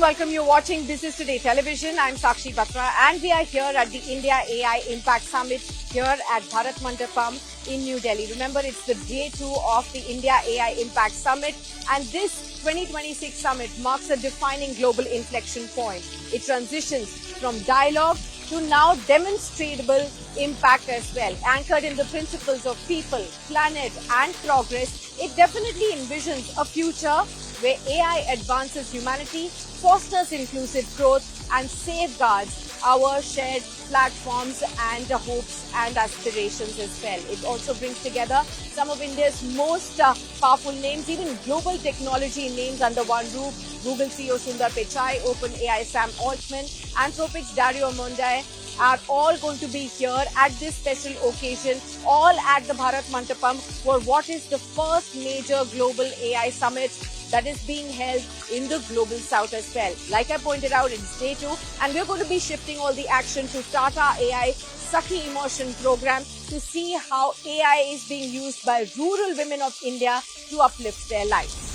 welcome you watching Business Today Television. I'm Sakshi Batra and we are here at the India AI Impact Summit here at Bharat Mandapam in New Delhi. Remember, it's the day 2 of the India AI Impact Summit, and this 2026 summit marks a defining global inflection point. It transitions from dialogue to now demonstrable impact as well. Anchored in the principles of people, planet and progress, it definitely envisions a future where AI advances humanity, fosters inclusive growth and safeguards our shared platforms and hopes and aspirations as well. It also brings together some of India's most powerful names, even global technology names under one roof. Google CEO Sundar Pichai, OpenAI Sam Altman, Anthropic's Dario Amodei are all going to be here at this special occasion, all at the Bharat Mandapam for what is the first major global AI summit that is being held in the global south as well. Like I pointed out, it's day 2 and we're going to be shifting all the action to Tata AI Sakhi Immersion program to see how AI is being used by rural women of India to uplift their lives.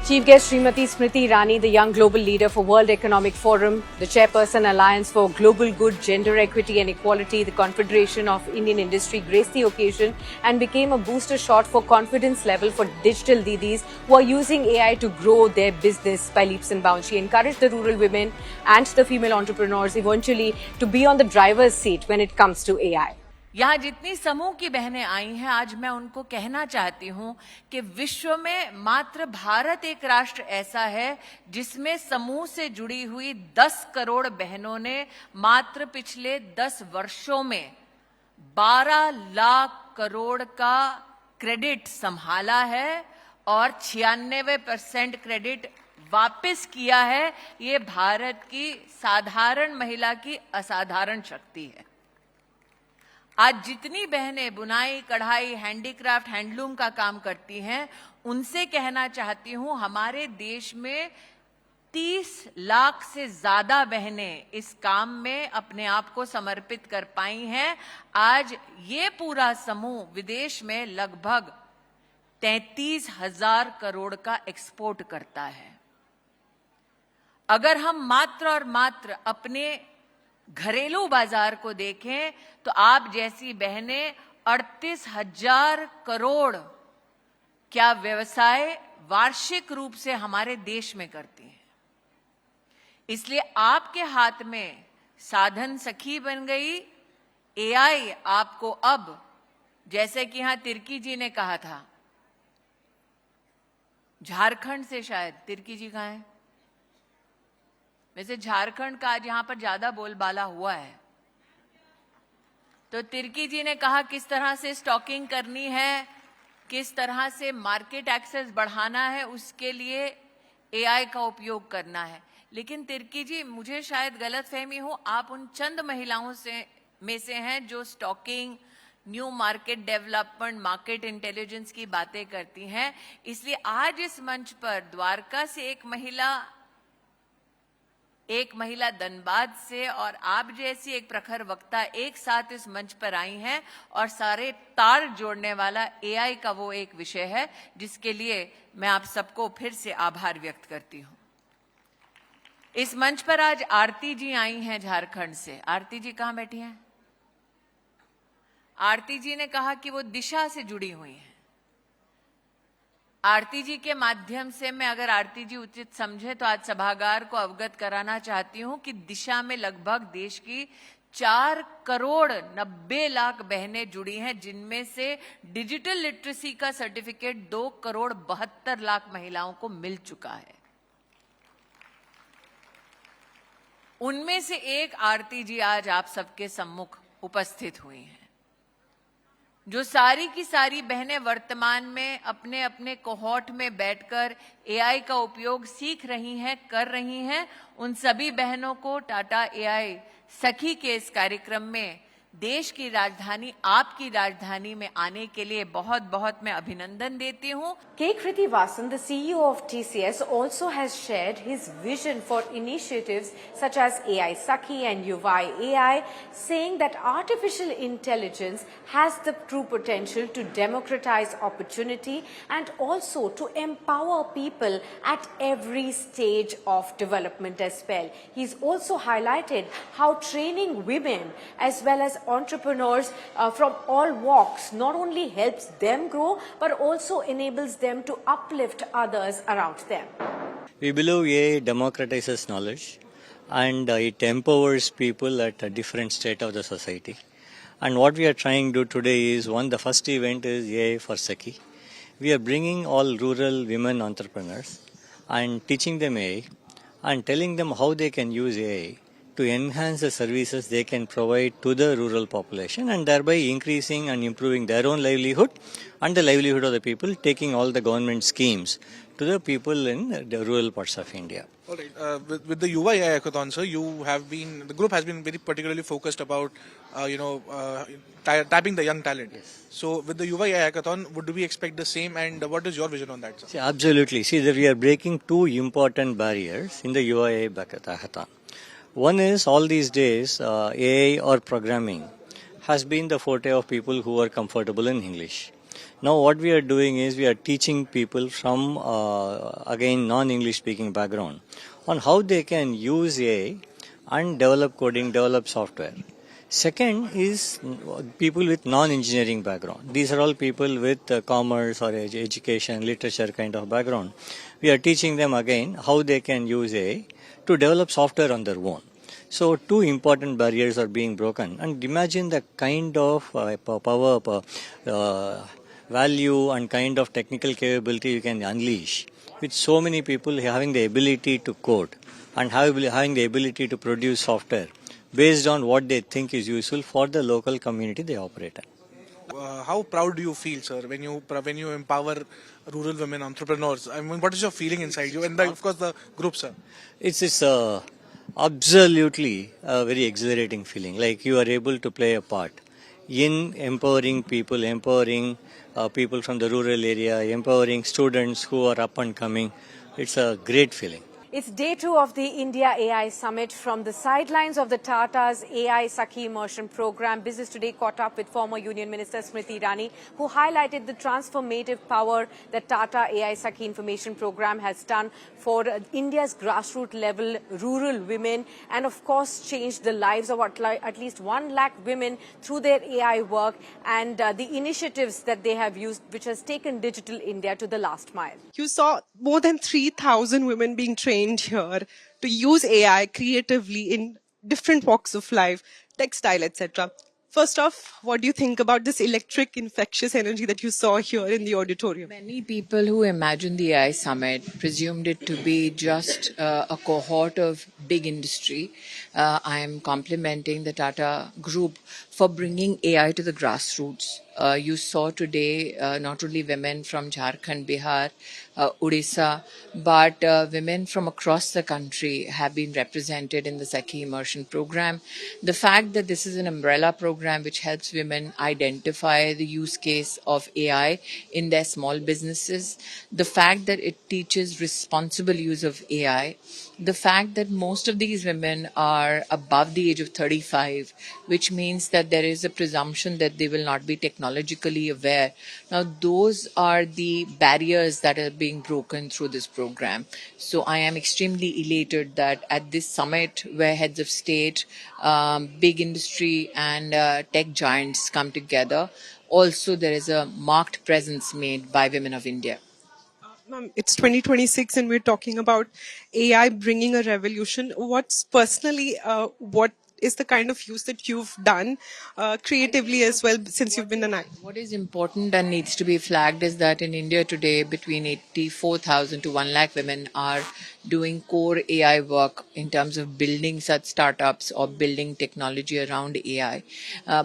Chief guest Srimati Smriti Irani, the young global leader for World Economic Forum, the chairperson Alliance for Global Good, Gender Equity and Equality, the Confederation of Indian Industry, graced the occasion and became a booster shot for confidence level for digital Didis who are using AI to grow their business by leaps and bounds. She encouraged the rural women and the female entrepreneurs eventually to be on the driver's seat when it comes to AI. यहाँ जितनी समूह की बहनें आई हैं, आज मैं उनको कहना चाहती हूं कि विश्व में मात्र भारत एक राष्ट्र ऐसा है जिसमें समूह से जुड़ी हुई 10 करोड़ बहनों ने मात्र पिछले 10 वर्षों में 12 लाख करोड़ का क्रेडिट संभाला है और 96% क्रेडिट वापस किया है। ये भारत की साधारण महिला की असाधारण शक्ति है। आज जितनी बहनें बुनाई, कढ़ाई, हैंडीक्राफ्ट, हैंडलूम का काम करती हैं, उनसे कहना चाहती हूं हमारे देश में 30 लाख से ज्यादा बहनें इस काम में अपने आप को समर्पित कर पाई हैं। आज ये पूरा समूह विदेश में लगभग 33,000 करोड़ का एक्सपोर्ट करता है। अगर हम मात्र और मात्र अपने घरेलू बाजार को देखें तो आप जैसी बहनें 38,000 करोड़ क्या व्यवसाय वार्षिक रूप से हमारे देश में करती हैं। इसलिए आपके हाथ में साधन सखी बन गई। एआई आपको अब, जैसे कि यहां तिर्की जी ने कहा था, झारखंड से, शायद तिर्की जी कहां हैं? वैसे झारखंड का आज यहां पर ज्यादा बोलबाला हुआ है। तो तिर्की जी ने कहा किस तरह से स्टॉकिंग करनी है, किस तरह से मार्केट एक्सेस बढ़ाना है, उसके लिए एआई का उपयोग करना है। लेकिन तिर्की जी, मुझे शायद गलतफहमी हो, आप उन चंद महिलाओं में से हैं जो stocking, new market development, market intelligence की बातें करती हैं। इसलिए आज इस मंच पर द्वारका से एक महिला धनबाद से और आप जैसी एक प्रखर वक्ता एक साथ इस मंच पर आई हैं और सारे तार जोड़ने वाला एआई का वो एक विषय है जिसके लिए मैं आप सबको फिर से आभार व्यक्त करती हूं। इस मंच पर आज आरती जी आई हैं झारखंड से। आरती जी कहां बैठी हैं? आरती जी ने कहा कि वो दिशा से जुड़ी हुई हैं। आरती जी के माध्यम से मैं, अगर आरती जी उचित समझे, तो आज सभागार को अवगत कराना चाहती हूं कि दिशा में लगभग देश की 4 करोड़ 90 लाख बहनें जुड़ी हैं, जिनमें से डिजिटल लिटरेसी का सर्टिफिकेट 2 करोड़ 72 लाख महिलाओं को मिल चुका है। उनमें से एक आरती जी आज आप सबके सम्मुख उपस्थित हुई हैं। जो सारी की सारी बहनें वर्तमान में अपने अपने कोहॉर्ट में बैठकर एआई का उपयोग सीख रही हैं, कर रही हैं, उन सभी बहनों को टाटा एआई सखी के इस कार्यक्रम में देश की राजधानी आपकी राजधानी में आने के लिए बहुत बहुत मैं अभिनंदन देती हूँ. K. Krithivasan, the CEO of TCS, also has shared his vision for initiatives such as AI Sakhi and Yuvai AI, saying that artificial intelligence has the true potential to democratize opportunity and also to empower people at every stage of development as well. He's also highlighted how training women as well as entrepreneurs from all walks not only helps them grow but also enables them to uplift others around them. We believe AI democratizes knowledge and it empowers people at a different state of the society. And what we are trying to do today is the first event is AI for Sakhi. We are bringing all rural women entrepreneurs and teaching them AI and telling them how they can use AI to enhance the services they can provide to the rural population and thereby increasing and improving their own livelihood and the livelihood of the people, taking all the government schemes to the people in the rural parts of India. All right. With the Yuva AI Hackathon, sir, the group has been very particularly focused about, tapping the young talent. Yes. So with the Yuva AI Hackathon, would we expect the same? And what is your vision on that, sir? See, absolutely. See, that we are breaking two important barriers in the UIA Hackathon. One is all these days, AI or programming has been the forte of people who are comfortable in English. Now what we are doing is we are teaching people from, again, non-English speaking background on how they can use AI and develop coding, develop software. Second is people with non-engineering background. These are all people with commerce or education, literature kind of background. We are teaching them again how they can use AI to develop software on their own. So two important barriers are being broken. And imagine the kind of power, value and kind of technical capability you can unleash with so many people having the ability to code and having the ability to produce software based on what they think is useful for the local community they operate in. How proud do you feel, sir, when you empower rural women entrepreneurs? I mean, what is your feeling inside you? And of course, the group, sir. It's absolutely a very exhilarating feeling. Like you are able to play a part in empowering people, empowering people from the rural area, empowering students who are up and coming. It's a great feeling. It's day 2 of the India AI Summit. From the sidelines of the Tata's AI Sakhi Immersion Program, Business Today caught up with former Union Minister Smriti Irani, who highlighted the transformative power that Tata AI Sakhi Information Program has done for India's grassroots level rural women and of course changed the lives of at least 1 lakh women through their AI work and the initiatives that they have used, which has taken Digital India to the last mile. You saw more than 3,000 women being trained here to use AI creatively in different walks of life, textile, etc. First off, what do you think about this electric, infectious energy that you saw here in the auditorium? Many people who imagined the AI Summit presumed it to be just a cohort of big industry. I am complimenting the Tata Group for bringing AI to the grassroots. You saw today not only women from Jharkhand, Bihar, Odisha, but women from across the country have been represented in the Sakhi Immersion Program. The fact that this is an umbrella program which helps women identify the use case of AI in their small businesses, the fact that it teaches responsible use of AI, the fact that most of these women are above the age of 35, which means that there is a presumption that they will not be technologically aware. Now, those are the barriers that are being broken through this program. So I am extremely elated that at this summit where heads of state, big industry and tech giants come together, also there is a marked presence made by women of India. It's 2026 and we're talking about AI bringing a revolution. What is the kind of use that you've done creatively as well since you've been an actor? What is important and needs to be flagged is that in India today, between 84,000 to 1 lakh women are doing core AI work in terms of building such startups or building technology around AI.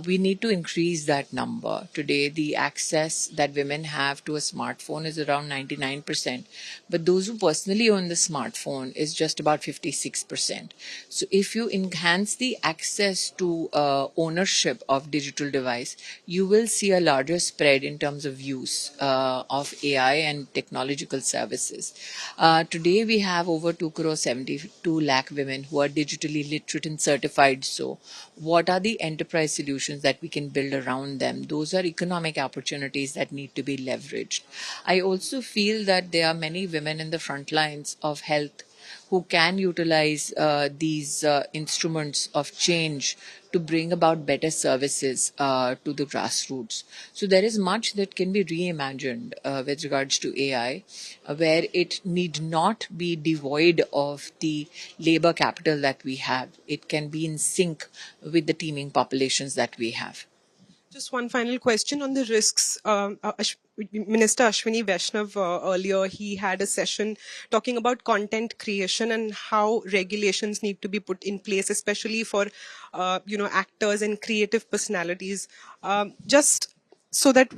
We need to increase that number. Today, the access that women have to a smartphone is around 99%, but those who personally own the smartphone is just about 56%. So if you enhance the access to ownership of digital device, you will see a larger spread in terms of use of AI and technological services. Today, we have over 2 crore 72 lakh women who are digitally literate and certified. So, what are the enterprise solutions that we can build around them? Those are economic opportunities that need to be leveraged. I also feel that there are many women in the front lines of health who can utilize these instruments of change to bring about better services to the grassroots. So there is much that can be reimagined with regards to AI, where it need not be devoid of the labor capital that we have. It can be in sync with the teeming populations that we have. Just one final question on the risks. Minister Ashwini Vaishnav earlier, he had a session talking about content creation and how regulations need to be put in place, especially for, actors and creative personalities. Just so that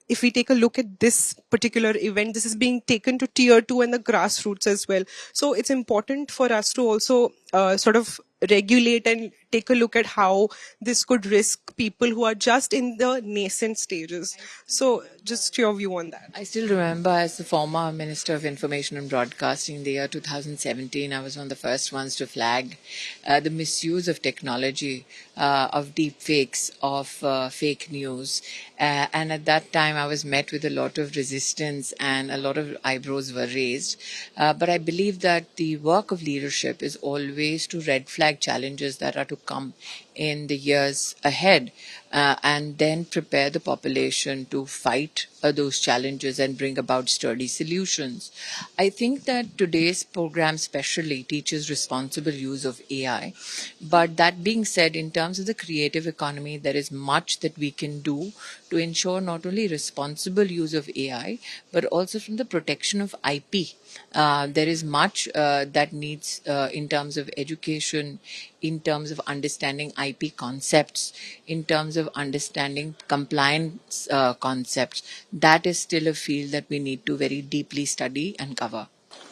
if we take a look at this particular event, this is being taken to tier 2 and the grassroots as well. So it's important for us to also sort of regulate and take a look at how this could risk people who are just in the nascent stages. So just your view on that. I still remember, as the former Minister of Information and Broadcasting, in the year 2017, I was one of the first ones to flag the misuse of technology, of deep fakes, of fake news. And at that time, I was met with a lot of resistance and a lot of eyebrows were raised. But I believe that the work of leadership is always to red flag challenges that are to come in the years ahead, and then prepare the population to fight those challenges and bring about sturdy solutions. I think that today's program especially teaches responsible use of AI. But that being said, in terms of the creative economy, there is much that we can do to ensure not only responsible use of AI, but also from the protection of IP. There is much that needs in terms of education, in terms of understanding IP concepts, in terms of understanding compliance concepts. That is still a field that we need to very deeply study and cover.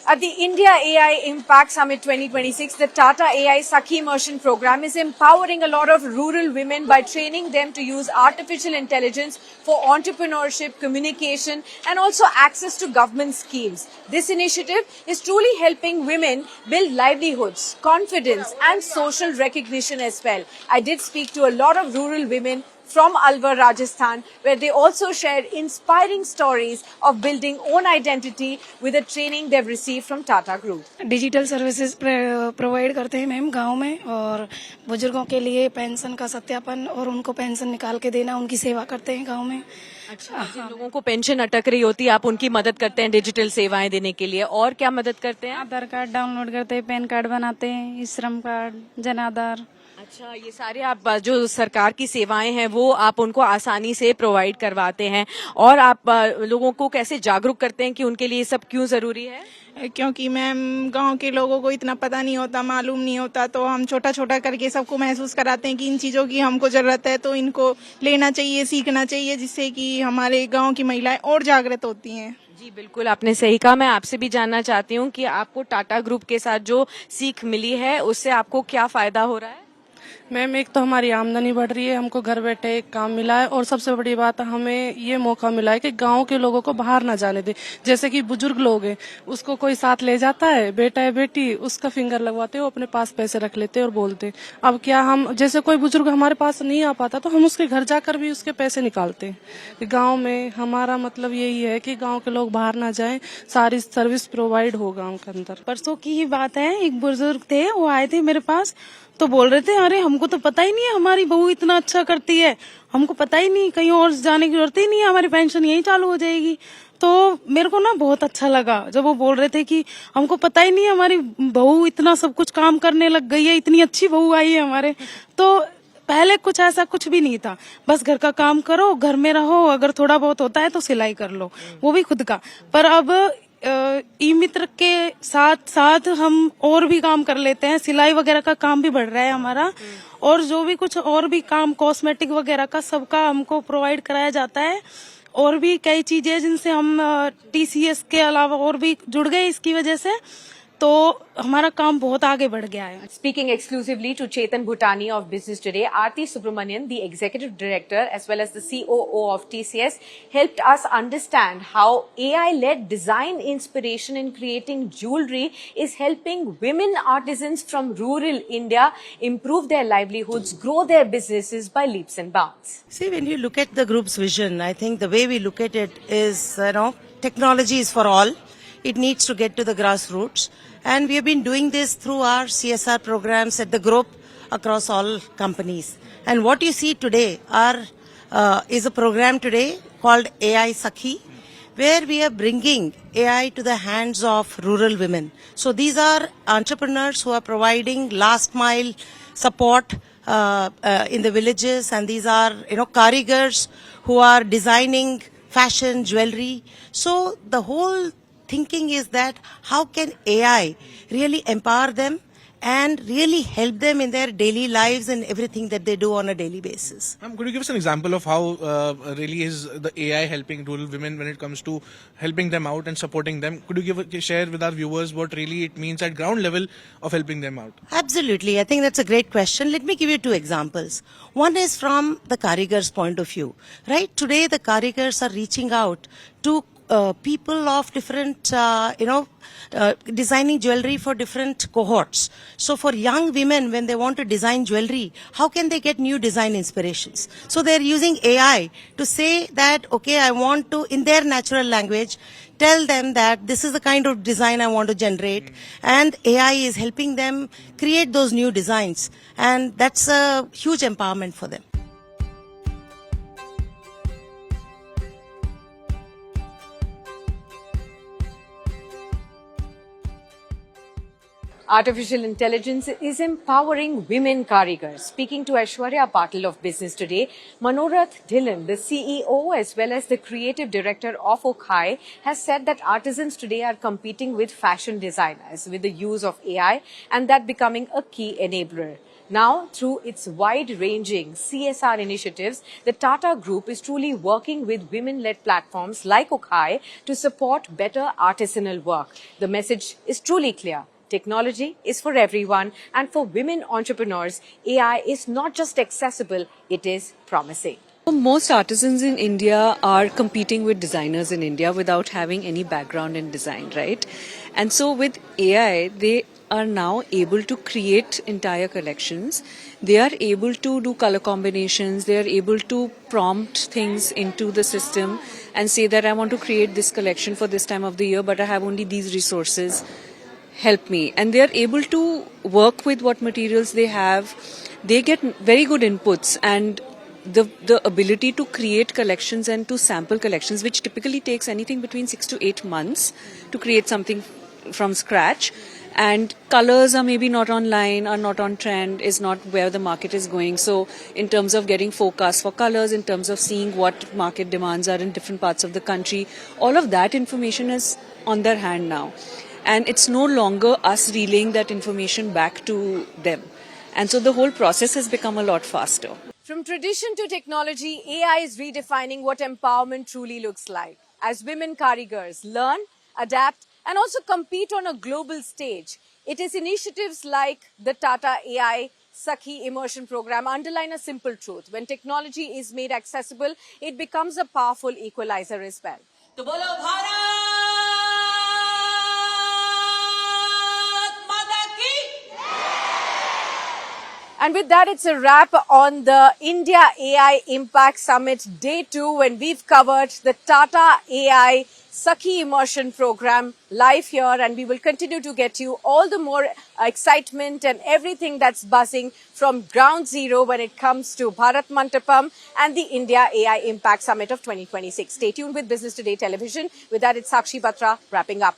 At the India AI Impact Summit 2026, the Tata AI Sakhi Immersion program is empowering a lot of rural women by training them to use artificial intelligence for entrepreneurship, communication, and also access to government schemes. This initiative is truly helping women build livelihoods, confidence, and social recognition as well. I did speak to a lot of rural women from Alwar, Rajasthan, where they also shared inspiring stories of building own identity with the training they've received from Tata Group. Digital services provide करते हैं ma'am गांव में, और बुजुर्गों के लिए pension का सत्यापन और उनको पेंशन निकाल के देना, उनकी सेवा करते हैं गांव में. अच्छा, जिन लोगों को पेंशन अटक रही होती है, आप उनकी मदद करते हैं डिजिटल सेवाएं देने के लिए. और क्या मदद करते हैं? आधार कार्ड डाउनलोड करते हैं, पैन कार्ड बनाते हैं, श्रम कार्ड, जन आधार. अच्छा, ये सारे आप जो सरकार की सेवाएं हैं वो आप उनको आसानी से प्रोवाइड करवाते हैं. और आप लोगों को कैसे जागरूक करते हैं कि उनके लिए सब क्यों जरूरी है? क्योंकि मैम गांव के लोगों को इतना पता नहीं होता, मालूम नहीं होता, तो हम छोटा छोटा करके सबको महसूस कराते हैं कि इन चीजों की हमको जरूरत है, तो इनको लेना चाहिए, सीखना चाहिए, जिससे कि हमारे गांव की महिलाएं और जागृत होती हैं. जी बिल्कुल, आपने सही कहा. मैं आपसे भी जानना चाहती हूँ कि आपको टाटा ग्रुप के साथ जो सीख मिली है उससे आपको क्या फायदा हो रहा है? मैम, एक तो हमारी आमदनी बढ़ रही है, हमको घर बैठे एक काम मिला है, और सबसे बड़ी बात हमें ये मौका मिला है कि गांव के लोगों को बाहर ना जाने दे. जैसे कि बुजुर्ग लोग हैं, उसको कोई साथ ले जाता है, बेटा है बेटी, उसका फिंगर लगवाते हैं, वो अपने पास पैसे रख लेते हैं और बोलते हैं. अब क्या हम, जैसे कोई बुजुर्ग हमारे पास नहीं आ पाता तो हम उसके घर जाकर भी उसके पैसे निकालते हैं. गाँव में हमारा मतलब यही है कि गाँव के लोग बाहर ना जाए, सारी सर्विस प्रोवाइड हो गाँव के अंदर. परसों की ही बात है, एक बुजुर्ग थे, वो आए थे मेरे पास, तो बोल रहे थे, अरे हमको तो पता ही नहीं है, हमारी बहू इतना अच्छा करती है, हमको पता ही नहीं, कहीं और जाने की जरूरत ही नहीं है, हमारी पेंशन यही चालू हो जाएगी. तो मेरे को ना बहुत अच्छा लगा जब वो बोल रहे थे कि हमको पता ही नहीं है, हमारी बहू इतना सब कुछ काम करने लग गई है, इतनी अच्छी बहू आई है हमारे. तो पहले कुछ ऐसा कुछ भी नहीं था, बस घर का काम करो, घर में रहो, अगर थोड़ा बहुत होता है तो सिलाई कर लो, वो भी खुद का. पर अब ई मित्र के साथ साथ हम और भी काम कर लेते हैं, सिलाई वगैरह का काम भी बढ़ रहा है हमारा, और जो भी कुछ और भी काम कॉस्मेटिक वगैरह का सबका हमको प्रोवाइड कराया जाता है. और भी कई चीजें जिनसे हम TCS के अलावा और भी जुड़ गए इसकी वजह से. तो हमारा काम बहुत आगे बढ़ गया है. Speaking exclusively to Chetan Bhutani of Business Today, Aarti Subramanian, the Executive Director as well as the COO of TCS, helped us understand how AI-led design inspiration in creating jewelry is helping women artisans from rural India improve their livelihoods, grow their businesses by leaps and bounds. See, when you look at the group's vision, I think the way we look at it is, technology is for all. It needs to get to the grassroots. And we have been doing this through our CSR programs at the group across all companies. And what you see today is a program today called AI Sakhi, where we are bringing AI to the hands of rural women. So these are entrepreneurs who are providing last mile support in the villages, and these are, karigars who are designing fashion, jewelry. So the whole thinking is that how can AI really empower them and really help them in their daily lives and everything that they do on a daily basis. Could you give us an example of how really is the AI helping rural women when it comes to helping them out and supporting them? Could you share with our viewers what really it means at ground level of helping them out? Absolutely. I think that's a great question. Let me give you two examples. One is from the Karigars' point of view. Right? Today the Karigars are reaching out to people of different, designing jewelry for different cohorts. So for young women, when they want to design jewelry, how can they get new design inspirations? So they're using AI to say that, okay, I want to, in their natural language, tell them that this is the kind of design I want to generate, and AI is helping them create those new designs. And that's a huge empowerment for them. Artificial intelligence is empowering women karigars. Speaking to Aishwarya Patil of Business Today, Manorath Dhillon, the CEO as well as the creative director of Okhai, has said that artisans today are competing with fashion designers with the use of AI, and that becoming a key enabler. Now, through its wide-ranging CSR initiatives, the Tata Group is truly working with women-led platforms like Okhai to support better artisanal work. The message is truly clear. Technology is for everyone, and for women entrepreneurs, AI is not just accessible, it is promising. Most artisans in India are competing with designers in India without having any background in design, right? And so with AI, they are now able to create entire collections. They are able to do color combinations. They are able to prompt things into the system and say that I want to create this collection for this time of the year, but I have only these resources. Help me. And they are able to work with what materials they have. They get very good inputs, and the ability to create collections and to sample collections, which typically takes anything between 6 to 8 months to create something from scratch. And colors are maybe not online, are not on trend, is not where the market is going. So in terms of getting forecasts for colors, in terms of seeing what market demands are in different parts of the country, all of that information is on their hand now. And it's no longer us relaying that information back to them. And so the whole process has become a lot faster. From tradition to technology, AI is redefining what empowerment truly looks like. As women karigars learn, adapt, and also compete on a global stage, it is initiatives like the Tata AI Sakhi Immersion Program underline a simple truth. When technology is made accessible, it becomes a powerful equalizer as well. तो बोलो भारत माता की। And with that, it's a wrap on the India AI Impact Summit Day 2, when we've covered the Tata AI Sakhi Immersion Program live here, and we will continue to get you all the more excitement and everything that's buzzing from ground zero when it comes to Bharat Mantapam and the India AI Impact Summit of 2026. Stay tuned with Business Today Television. With that, it's Sakshi Batra wrapping up.